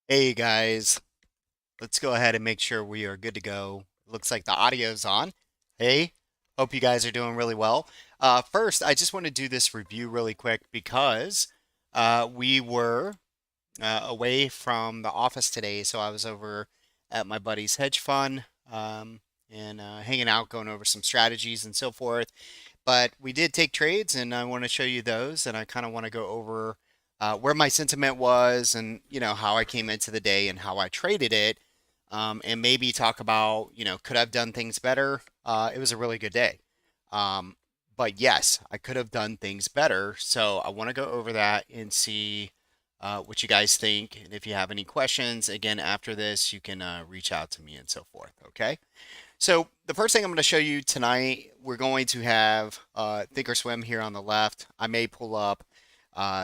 Hey guys, let's go ahead and make sure we are good to go. Looks like the audio's on. Hey, hope you guys are doing really well. First, I just want to do this review really quick because we were away from the office today, so I was over at my buddy's hedge fund and hanging out, going over some strategies and so forth. But we did take trades, and I want to show you those, and I kind of want to go over where my sentiment was, and how I came into the day and how I traded it, and maybe talk about could I've done things better? It was a really good day, um, but yes, I could have done things better. So I want to go over that and see what you guys think, and if you have any questions, again after this, you can reach out to me and so forth. Okay. So the first thing I'm going to show you tonight, we're going to have Thinkorswim here on the left. I may pull up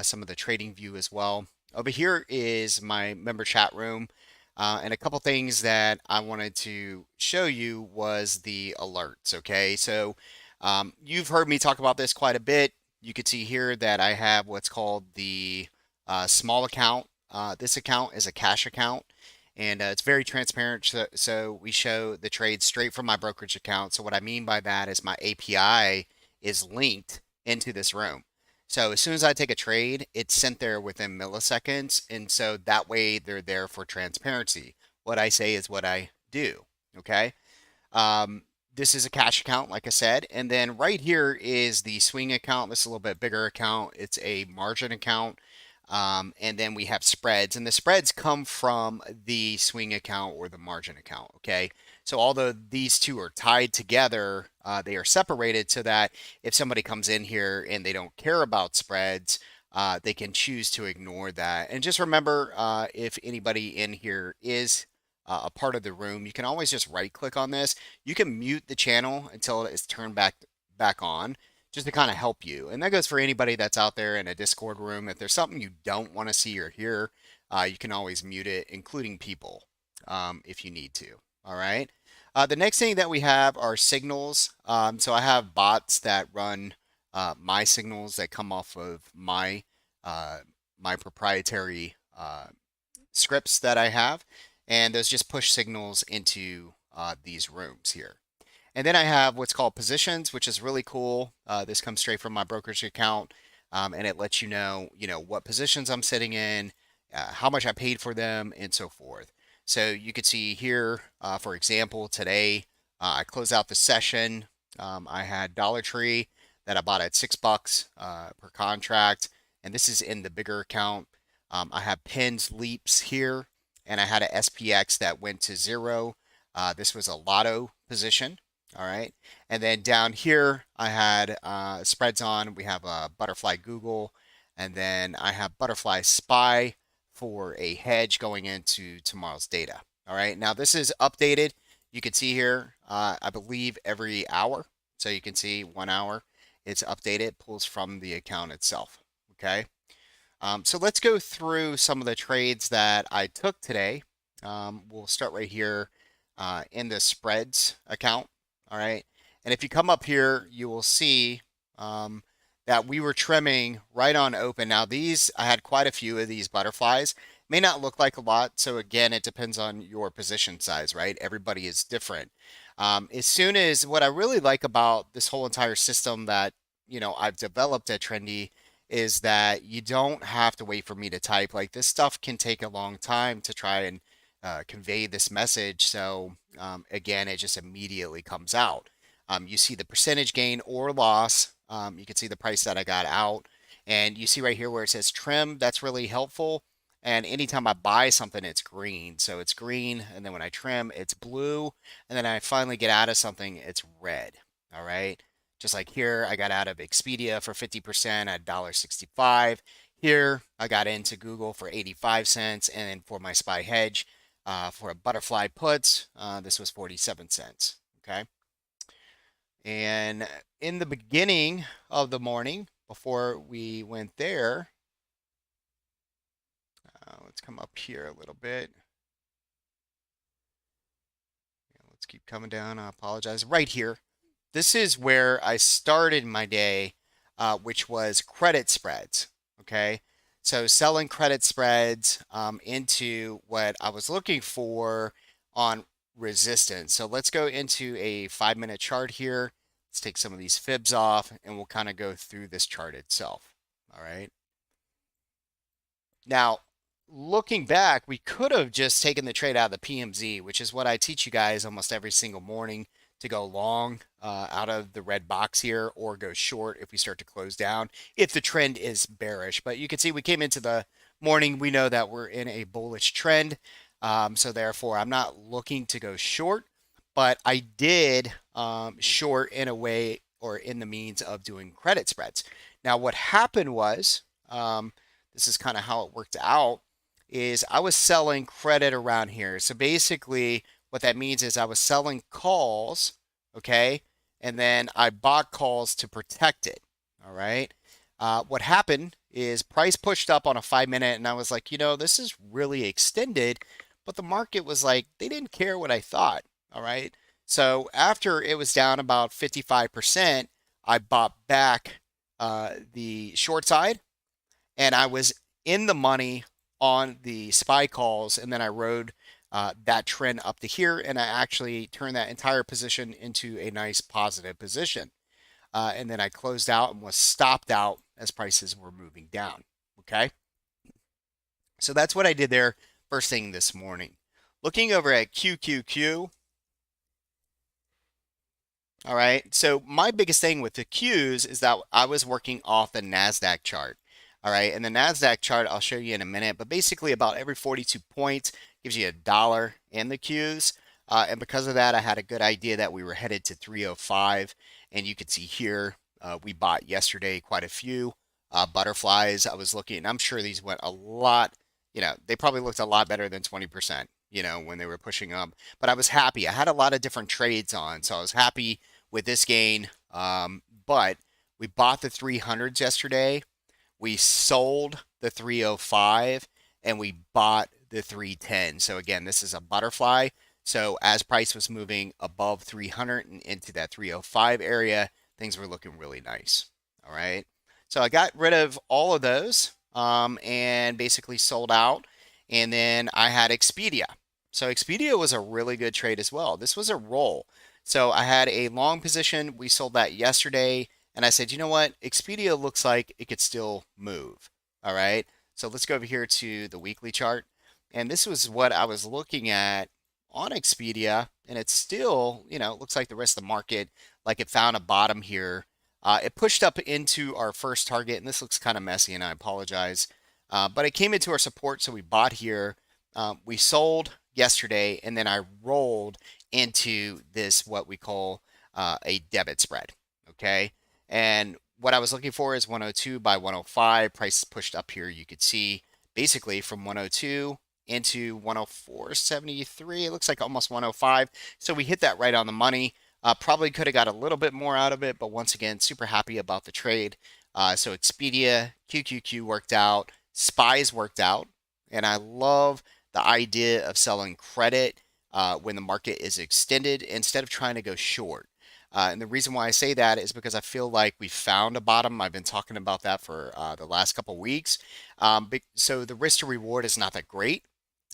some of the trading view as well. Over here is my member chat room. And a couple things that I wanted to show you was the alerts. Okay, so you've heard me talk about this quite a bit. You can see here that I have what's called the small account. This account is a cash account, and it's very transparent. So we show the trades straight from my brokerage account. So what I mean by that is my API is linked into this room. So as soon as I take a trade, it's sent there within milliseconds, and so that way they're there for transparency. What I say is what I do. Okay. Um, this is a cash account, like I said, and then right here is the swing account. This is a little bit bigger account. It's a margin account. And then we have spreads, and the spreads come from the swing account or the margin account. Okay. So although these two are tied together, they are separated so that if somebody comes in here and they don't care about spreads, they can choose to ignore that. And just remember, if anybody in here is a part of the room, you can always just right click on this. You can mute the channel until it's turned back on, just to kind of help you. And that goes for anybody that's out there in a Discord room. If there's something you don't want to see or hear, you can always mute it, including people, if you need to. All right. The next thing that we have are signals. So I have bots that run my signals that come off of uh, my proprietary scripts that I have, and those just push signals into these rooms here. And then I have what's called positions, which is really cool. This comes straight from my brokerage account, and it lets you know, what positions I'm sitting in, how much I paid for them, and so forth. So you could see here, for example, today I closed out the session. I had Dollar Tree that I bought at $6 per contract, and this is in the bigger account. I have pins leaps here, and I had a SPX that went to zero. This was a lotto position. All right. And then down here, I had spreads on. We have a butterfly Google, and then I have butterfly SPY for a hedge going into tomorrow's data. All right. Now, this is updated. You can see here, I believe every hour. So you can see 1 hour, it's updated, pulls from the account itself. Okay. So let's go through some of the trades that I took today. We'll start right here in the spreads account. All right. And if you come up here, you will see that we were trimming right on open. Now, I had quite a few of these butterflies. May not look like a lot. So, again, it depends on your position size, right? Everybody is different. As soon as what I really like about this whole entire system that, I've developed at Trendy is that you don't have to wait for me to type. Like this stuff can take a long time to try and convey this message. So again, it just immediately comes out. You see the percentage gain or loss. You can see the price that I got out. And you see right here where it says trim, that's really helpful. And anytime I buy something, it's green. So it's green. And then when I trim, it's blue. And then I finally get out of something, it's red. All right. Just like here, I got out of Expedia for 50% at $1.65. Here, I got into Google for 85 cents. And then for my SPY hedge, for a butterfly puts, this was 47 cents. Okay. And in the beginning of the morning, before we went there, let's come up here a little bit. Let's keep coming down. I apologize. Right here. This is where I started my day, which was credit spreads. Okay. So selling credit spreads into what I was looking for on resistance. So let's go into a 5 minute chart here. Let's take some of these fibs off and we'll kind of go through this chart itself. All right. Now, looking back, we could have just taken the trade out of the PMZ, which is what I teach you guys almost every single morning to go long out of the red box here or go short if we start to close down if the trend is bearish. But you can see we came into the morning. We know that we're in a bullish trend. So therefore, I'm not looking to go short, but I did short in a way or in the means of doing credit spreads. Now, what happened was, this is kind of how it worked out, is I was selling credit around here. So basically what that means is I was selling calls, okay? And then I bought calls to protect it, all right? What happened is price pushed up on a 5 minute and I was like, this is really extended, but the market was like, they didn't care what I thought, all right? So after it was down about 55%, I bought back the short side and I was in the money on the SPY calls, and then I rode that trend up to here, and I actually turned that entire position into a nice positive position. And then I closed out and was stopped out as prices were moving down. Okay, so that's what I did there first thing this morning. Looking over at QQQ, all right. So my biggest thing with the Qs is that I was working off the NASDAQ chart. All right. And the NASDAQ chart, I'll show you in a minute, but basically about every 42 points gives you $1 in the Qs. And because of that, I had a good idea that we were headed to 305. And you can see here, we bought yesterday quite a few butterflies. I was looking, and I'm sure these went a lot, they probably looked a lot better than 20%, when they were pushing up. But I was happy. I had a lot of different trades on, so I was happy with this gain. But we bought the 300s yesterday. We sold the 305 and we bought the 310. So again, this is a butterfly. So as price was moving above 300 and into that 305 area, things were looking really nice. All right. So I got rid of all of those and basically sold out. And then I had Expedia. So Expedia was a really good trade as well. This was a roll. So I had a long position. We sold that yesterday. And I said, you know what? Expedia looks like it could still move. All right. So let's go over here to the weekly chart. And this was what I was looking at on Expedia. And it's still, it looks like the rest of the market, like it found a bottom here. It pushed up into our first target. And this looks kind of messy, and I apologize. But it came into our support. So we bought here. We sold yesterday. And then I rolled into this, what we call a debit spread. Okay. And what I was looking for is 102 by 105. Price pushed up here. You could see basically from 102 into 104.73. It looks like almost 105. So we hit that right on the money. Probably could have got a little bit more out of it, but once again, super happy about the trade. So Expedia, QQQ worked out, SPYs worked out, and I love the idea of selling credit when the market is extended instead of trying to go short. And the reason why I say that is because I feel like we found a bottom. I've been talking about that for the last couple weeks. So the risk to reward is not that great.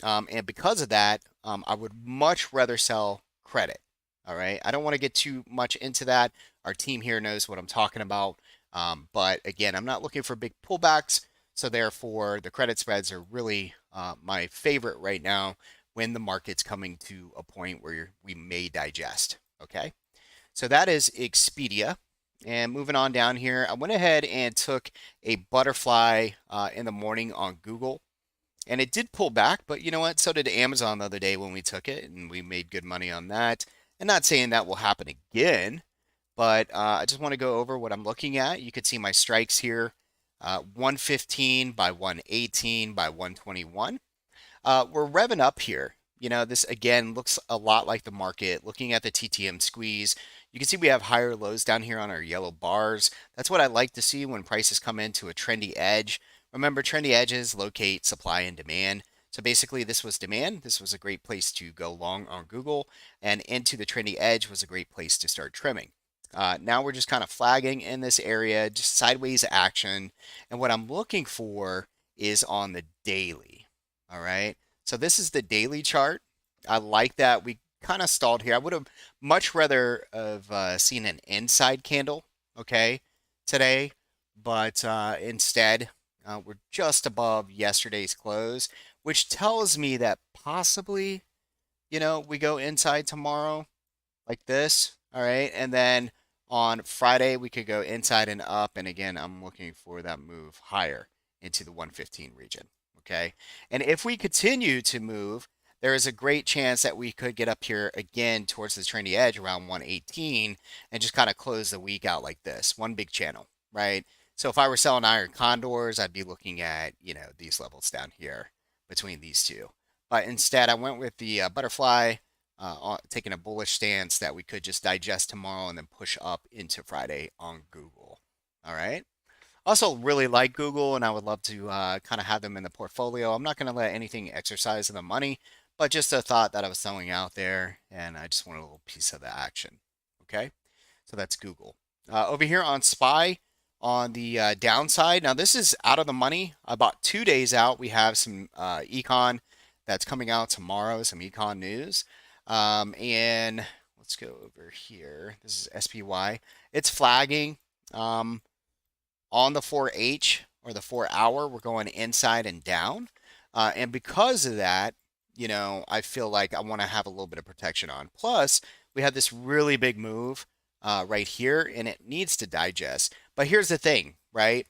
And because of that, I would much rather sell credit. All right. I don't want to get too much into that. Our team here knows what I'm talking about. But again, I'm not looking for big pullbacks. So therefore, the credit spreads are really my favorite right now when the market's coming to a point where we may digest. Okay. So that is Expedia. And moving on down here, I went ahead and took a butterfly in the morning on Google. And it did pull back, but you know what? So did Amazon the other day when we took it, and we made good money on that. And not saying that will happen again, but I just want to go over what I'm looking at. You could see my strikes here, 115 by 118 by 121. We're revving up here. This again looks a lot like the market. Looking at the TTM squeeze, you can see we have higher lows down here on our yellow bars. That's what I like to see when prices come into a trendy edge. Remember, trendy edges locate supply and demand. So basically, this was demand. This was a great place to go long on Google, and into the trendy edge was a great place to start trimming. Now we're just kind of flagging in this area, just sideways action. And what I'm looking for is on the daily. All right. So this is the daily chart. I like that we kind of stalled here. I would have much rather have seen an inside candle, okay, today, but instead we're just above yesterday's close, which tells me that possibly, we go inside tomorrow like this, all right? And then on Friday, we could go inside and up. And again, I'm looking for that move higher into the 115 region, okay? And if we continue to move, there is a great chance that we could get up here again towards the trendy edge around 118 and just kind of close the week out like this, one big channel, right? So if I were selling iron condors, I'd be looking at, these levels down here between these two. But instead, I went with the butterfly, taking a bullish stance that we could just digest tomorrow and then push up into Friday on Google. All right. Also, really like Google, and I would love to kind of have them in the portfolio. I'm not going to let anything exercise in the money, but just a thought that I was throwing out there, and I just want a little piece of the action. Okay. So that's Google. Over here on SPY, on the downside, now this is out of the money. About 2 days out, we have some econ that's coming out tomorrow, some econ news. And let's go over here. This is SPY. It's flagging on the 4H or the 4 hour. We're going inside and down. And because of that, I feel like I want to have a little bit of protection on. Plus, we have this really big move right here, and it needs to digest. But here's the thing, right?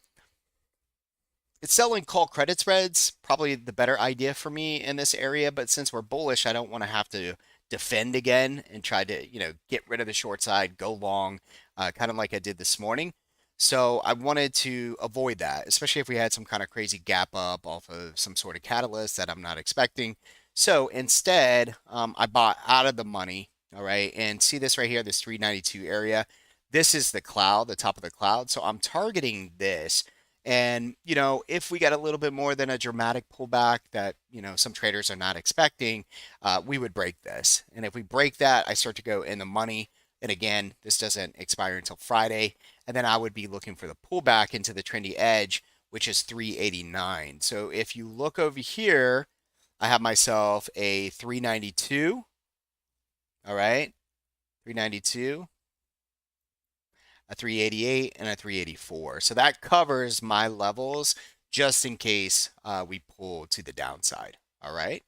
It's selling call credit spreads, probably the better idea for me in this area. But since we're bullish, I don't want to have to defend again and try to, get rid of the short side, go long, kind of like I did this morning. So I wanted to avoid that, especially if we had some kind of crazy gap up off of some sort of catalyst that I'm not expecting. So instead, I bought out of the money. All right. And see this right here, this 392 area. This is the cloud, the top of the cloud. So I'm targeting this. And, if we get a little bit more than a dramatic pullback that, some traders are not expecting, we would break this. And if we break that, I start to go in the money. And again, this doesn't expire until Friday. And then I would be looking for the pullback into the trendy edge, which is 389. So if you look over here, I have myself a 392. All right. 392, a 388, and a 384. So that covers my levels just in case we pull to the downside. All right.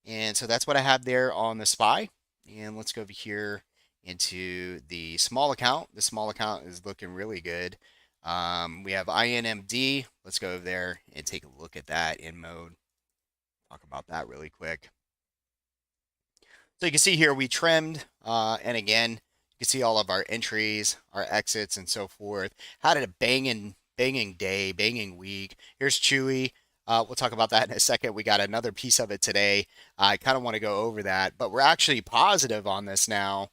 And so that's what I have there on the SPY. And let's go over here into the small account. The small account is looking really good. We have INMD. Let's go over there and take a look at that in mode. Talk about that really quick. So you can see here we trimmed, and again, you can see all of our entries, our exits, and so forth. Had a banging day, banging week. Here's Chewy. We'll talk about that in a second. We got another piece of it today. I kind of want to go over that, but we're actually positive on this now.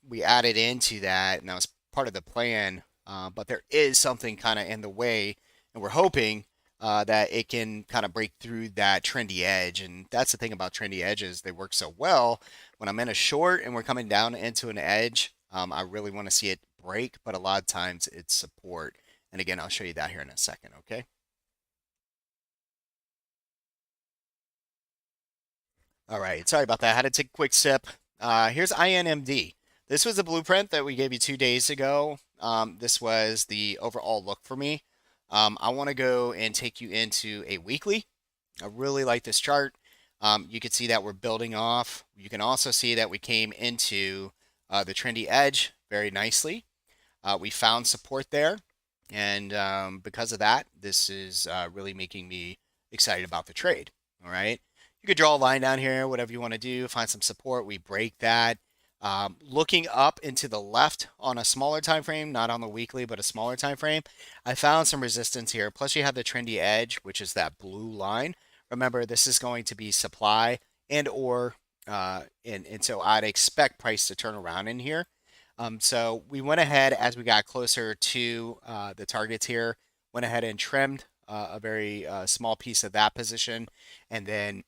We added into that, and that was part of the plan. But there is something kind of in the way, and we're hoping that it can kind of break through that trendy edge. And that's the thing about trendy edges, they work so well. When I'm in a short and we're coming down into an edge, I really want to see it break, but a lot of times it's support. And again, I'll show you that here in a second, okay? All right, sorry about that. I had to take a quick sip. Here's INMD. This was a blueprint that we gave you 2 days ago. This was the overall look for me. I want to go and take you into a weekly. I really like this chart. You can see that we're building off. You can also see that we came into the trendy edge very nicely. We found support there. And because of that, this is really making me excited about the trade. All right. You could draw a line down here, whatever you want to do, find some support. We break that. Looking up into the left on a smaller time frame, not on the weekly, but a smaller time frame, I found some resistance here. Plus, you have the trendy edge, which is that blue line. Remember, this is going to be supply and or and so I'd expect price to turn around in here. So we went ahead as we got closer to the targets here, went ahead and trimmed a very small piece of that position, and then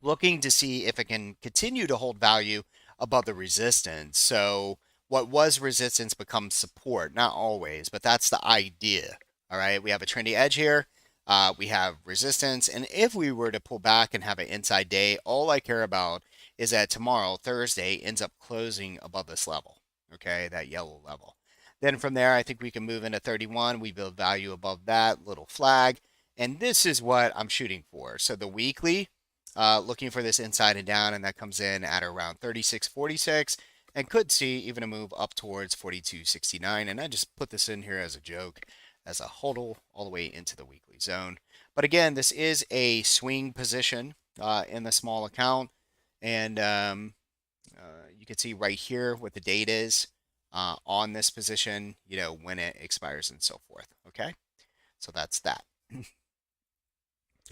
looking to see if it can continue to hold value above the resistance. So what was resistance becomes support, not always, but that's the idea. All right, we have a trendy edge here. We have resistance, and if we were to pull back and have an inside day, all I care about is that tomorrow, Thursday, ends up closing above this level, okay, that yellow level. Then from there, I think we can move into 31. We build value above that little flag, and this is what I'm shooting for. So the weekly, looking for this inside and down, and that comes in at around 36.46, and could see even a move up towards 42.69. And I just put this in here as a joke, as a hodl all the way into the weekly zone. But again, this is a swing position in the small account, and you can see right here what the date is on this position, you know, when it expires and so forth. Okay, so that's that.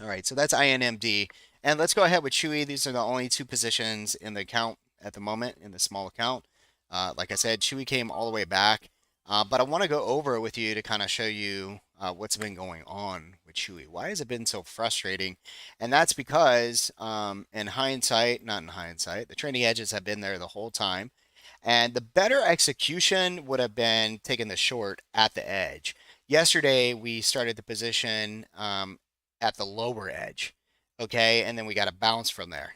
All right, so that's INMD. And let's go ahead with Chewy. These are the only two positions in the account at the moment, in the small account. Like I said, Chewy came all the way back. But I want to go over it with you to kind of show you what's been going on with Chewy. Why has it been so frustrating? And that's because, in hindsight, not in hindsight, the trending edges have been there the whole time. And the better execution would have been taking the short at the edge. Yesterday, we started the position at the lower edge, okay, and then we got a bounce from there.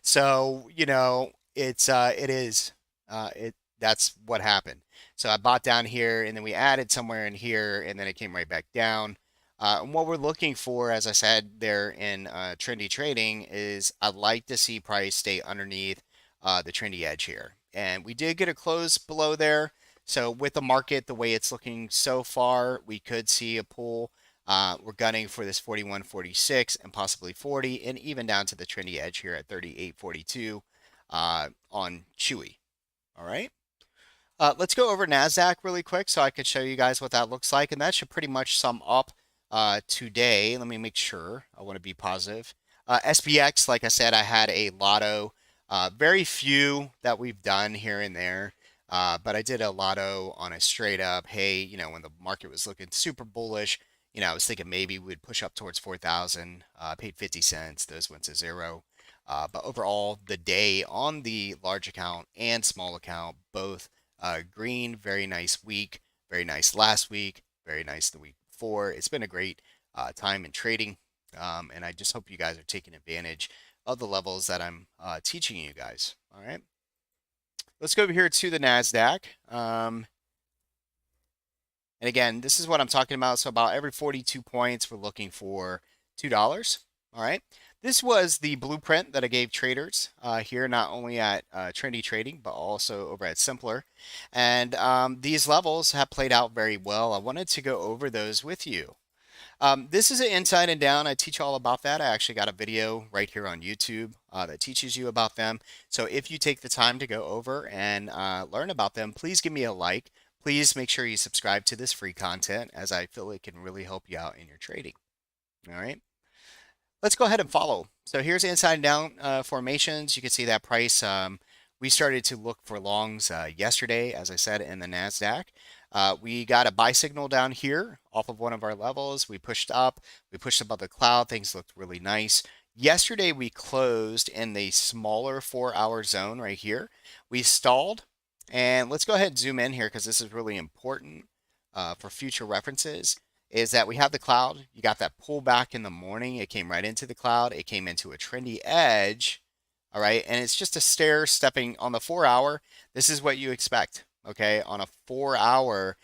So, you know, it is it that's what happened. So I bought down here, and then we added somewhere in here, and then it came right back down. And what we're looking for, as I said there in Trendy Trading, is I'd like to see price stay underneath the trendy edge here. And we did get a close below there. So with the market the way it's looking so far, we could see a pull. We're gunning for this 41.46 and possibly 40, and even down to the trendy edge here at 38.42 on Chewy. All right. Let's go over NASDAQ really quick so I could show you guys what that looks like. And that should pretty much sum up today. Let me make sure. I want to be positive. SPX, like I said, I had a lotto. Very few that we've done here and there. But I did a lotto on a straight up, hey, you know, when the market was looking super bullish, you know, I was thinking maybe we'd push up towards 4,000. Paid 50 cents. Those went to zero. But overall, the day on the large account and small account, both green, very nice week, very nice last week, very nice the week before. It's been a great time in trading, and I just hope you guys are taking advantage of the levels that I'm teaching you guys. All right, let's go over here to the NASDAQ. And again, this is what I'm talking about. So about every 42 points, we're looking for $2. All right. This was the blueprint that I gave traders here, not only at Trendy Trading, but also over at Simpler. And these levels have played out very well. I wanted to go over those with you. This is an inside and down. I teach all about that. I actually got a video right here on YouTube that teaches you about them. So if you take the time to go over and learn about them, please give me a like. Please make sure you subscribe to this free content, as I feel it can really help you out in your trading. All right. Let's go ahead and follow. So here's inside and down formations. You can see that price. We started to look for longs yesterday, as I said, in the NASDAQ. We got a buy signal down here off of one of our levels. We pushed up. We pushed above the cloud. Things looked really nice. Yesterday, we closed in the smaller 4-hour zone right here. We stalled. And let's go ahead and zoom in here because this is really important for future references. Is that we have the cloud. You got that pullback in the morning. It came right into the cloud. It came into a trendy edge. All right. And it's just a stair stepping on the 4-hour. This is what you expect. Okay. On a 4-hour,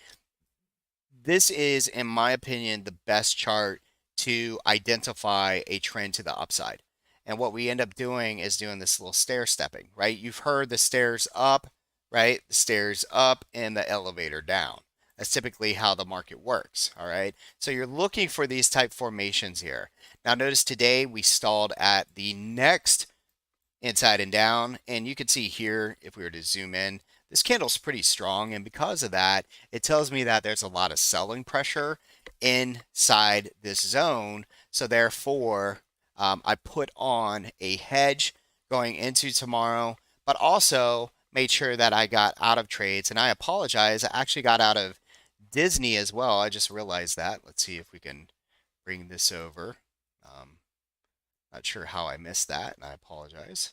this is, in my opinion, the best chart to identify a trend to the upside. And what we end up doing is doing this little stair stepping, right? You've heard the stairs up, right? The stairs up and the elevator down. That's typically how the market works, all right? So you're looking for these type formations here. Now notice today we stalled at the next inside and down, and you can see here, if we were to zoom in, this candle's pretty strong, and because of that, it tells me that there's a lot of selling pressure inside this zone. So therefore, I put on a hedge going into tomorrow, but also made sure that I got out of trades. And I apologize, I actually got out of Disney as well. I just realized that. Let's see if we can bring this over. Not sure how I missed that, and I apologize.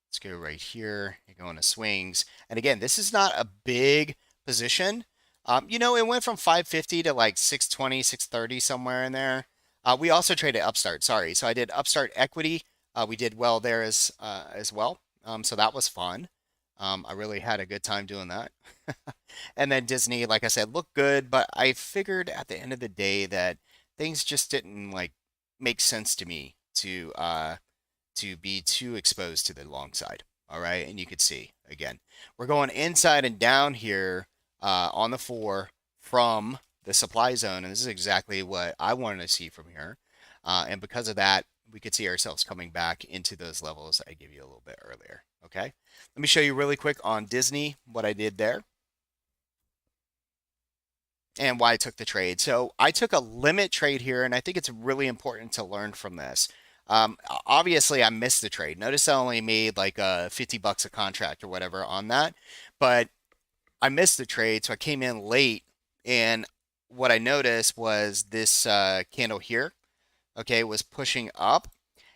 Let's go right here and go into swings. And again, this is not a big position. It went from 550 to like 620, 630, somewhere in there. We also traded Upstart, sorry. So I did Upstart equity. We did well there as well. So that was fun. I really had a good time doing that. And then Disney, like I said, looked good, but I figured at the end of the day that things just didn't like make sense to me to be too exposed to the long side. All right. And you could see again, we're going inside and down here on the four from the supply zone. And this is exactly what I wanted to see from here. And because of that, we could see ourselves coming back into those levels I gave you a little bit earlier. Okay. Let me show you really quick on Disney what I did there and why I took the trade. So I took a limit trade here, and I think it's really important to learn from this. Obviously, I missed the trade. Notice I only made like $50 a contract or whatever on that, but I missed the trade, so I came in late, and what I noticed was this candle here, okay, was pushing up,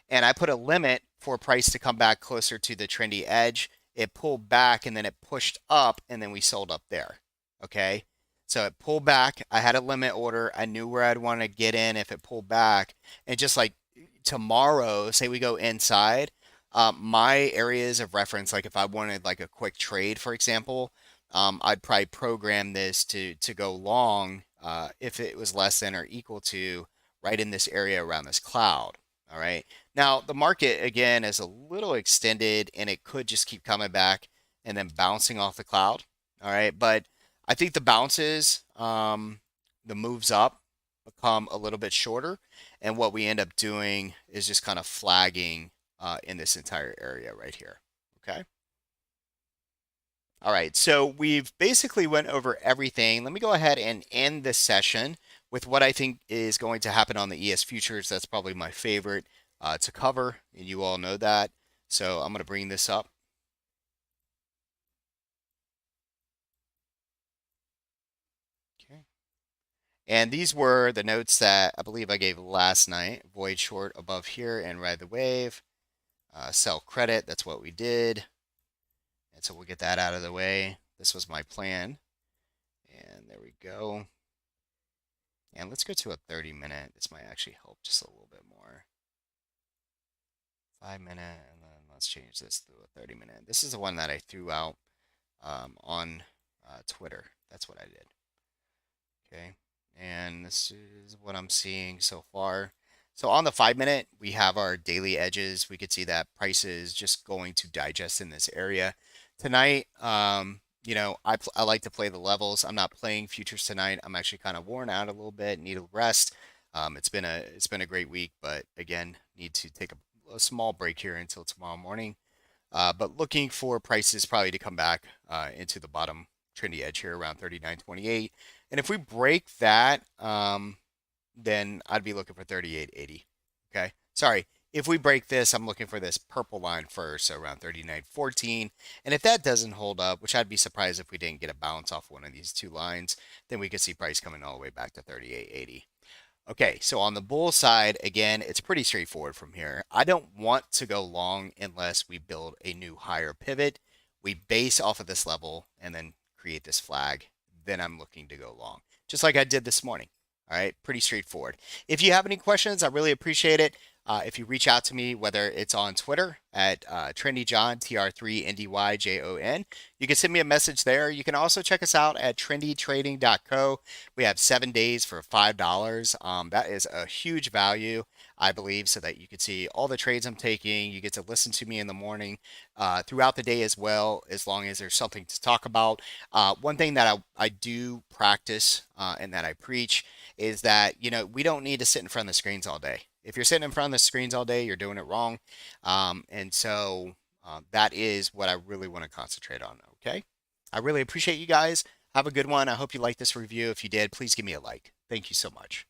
and I put a limit for price to come back closer to the trendy edge. It pulled back and then it pushed up and then we sold up there. Okay. So it pulled back. I had a limit order. I knew where I'd want to get in if it pulled back. And just like tomorrow, say we go inside, my areas of reference, like if I wanted like a quick trade, for example, I'd probably program this to go long if it was less than or equal to right in this area around this cloud. All right. Now, the market again is a little extended and it could just keep coming back and then bouncing off the cloud. All right. But I think the bounces, the moves up become a little bit shorter. And what we end up doing is just kind of flagging in this entire area right here. Okay. All right, so we've basically went over everything. Let me go ahead and end the session with what I think is going to happen on the ES futures. That's probably my favorite to cover, and you all know that. So I'm going to bring this up. Okay. And these were the notes that I believe I gave last night. Void short above here and ride the wave. Sell credit, that's what we did. And so we'll get that out of the way. This was my plan. And there we go. And let's go to a 30-minute. This might actually help just a little bit more. 5-minute, and then let's change this to a 30-minute. This is the one that I threw out on Twitter. That's what I did. Okay. And this is what I'm seeing so far. So on the 5-minute, we have our daily edges. We could see that price is just going to digest in this area. Tonight, I like to play the levels. I'm not playing futures tonight. I'm actually kind of worn out a little bit, need a rest. It's been a great week, but again, need to take a small break here until tomorrow morning. But looking for prices probably to come back into the bottom trendy edge here around 39.28. And if we break that, then I'd be looking for 38.80. Okay. Sorry. If we break this, I'm looking for this purple line first, so around 39.14. And if that doesn't hold up, which I'd be surprised if we didn't get a bounce off one of these two lines, then we could see price coming all the way back to 38.80. Okay, so on the bull side, again, it's pretty straightforward from here. I don't want to go long unless we build a new higher pivot. We base off of this level and then create this flag. Then I'm looking to go long, just like I did this morning. All right, pretty straightforward. If you have any questions, I really appreciate it. If you reach out to me, whether it's on Twitter at TrendyJohn, TR3NDYJON, you can send me a message there. You can also check us out at trendytrading.co. We have 7 days for $5. That is a huge value, I believe, so that you can see all the trades I'm taking. You get to listen to me in the morning, throughout the day as well, as long as there's something to talk about. One thing that I do practice and that I preach is that, we don't need to sit in front of the screens all day. If you're sitting in front of the screens all day, you're doing it wrong. And so that is what I really want to concentrate on. Okay. I really appreciate you guys. Have a good one. I hope you liked this review. If you did, please give me a like. Thank you so much.